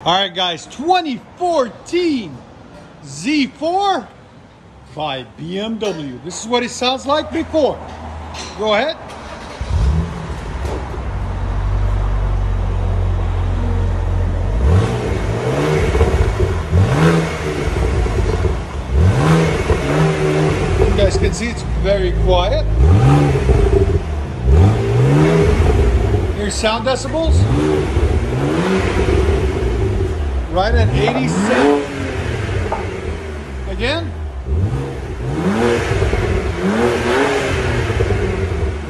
All right, guys, 2014 Z4 by BMW. This is what it sounds like before. Go ahead. You guys can see it's very quiet. Here's sound decibels. Right at 87. Again.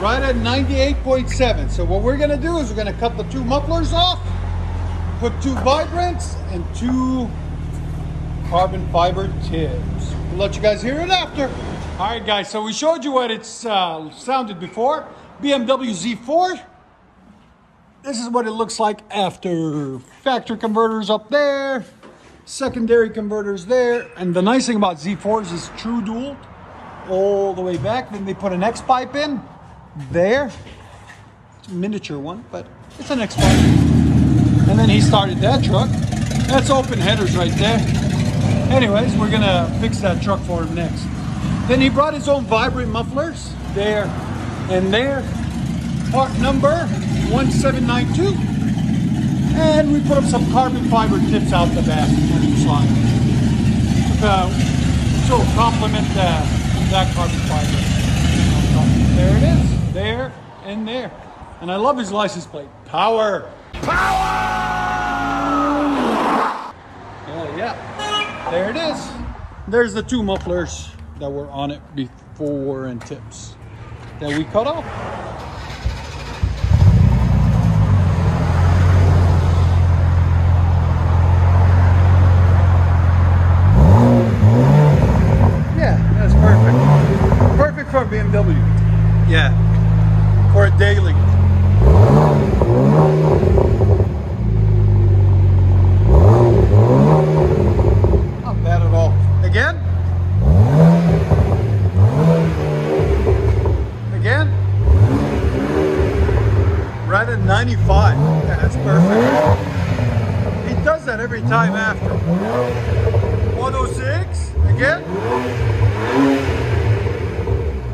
Right at 98.7. So what we're going to do is we're going to cut the two mufflers off, put two vibrants and two carbon fiber tips. We'll let you guys hear it after. All right, guys, so we showed you what it's sounded before. BMW Z4. This is what it looks like after. Factory converters up there, secondary converters there. And the nice thing about Z4s is true dual all the way back. Then they put an X pipe in there. It's a miniature one, but it's an X pipe. And then he started that truck. That's open headers right there. Anyways, we're gonna fix that truck for him next. Then he brought his own vibrant mufflers there and there. Part number 1792, and we put up some carbon fiber tips out the back on each line to complement that carbon fiber. There it is, there and there. And I love his license plate. Power! Power! Yeah, there it is. There's the two mufflers that were on it before and tips that we cut off. Perfect for a BMW. Yeah, for a daily. Not bad at all. Again. Again. Right at 95. Yeah, that's perfect. He does that every time after. 106. Again.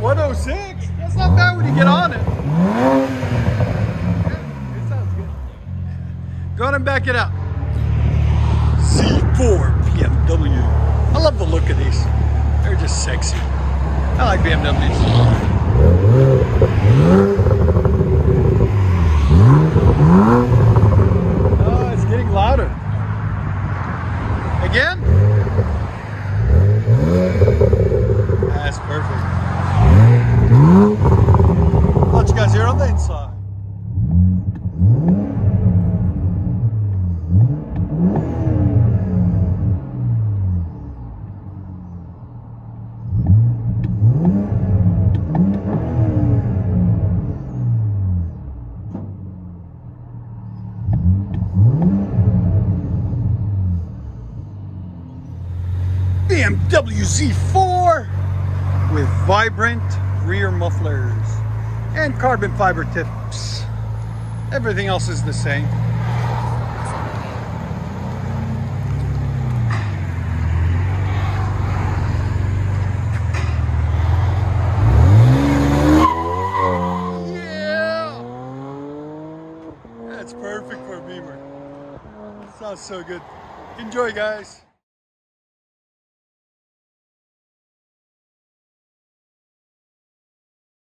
106? That's not bad when you get on it. Yeah, it sounds good. Go ahead and back it up. Z4 BMW. I love the look of these. They're just sexy. I like BMWs. Oh, it's getting louder. Again? That's perfect. Let you guys hear on the inside. BMW Z4 with vibrant rear mufflers and carbon fiber tips. Everything else is the same. Yeah! That's perfect for a Beamer. Sounds so good. Enjoy, guys.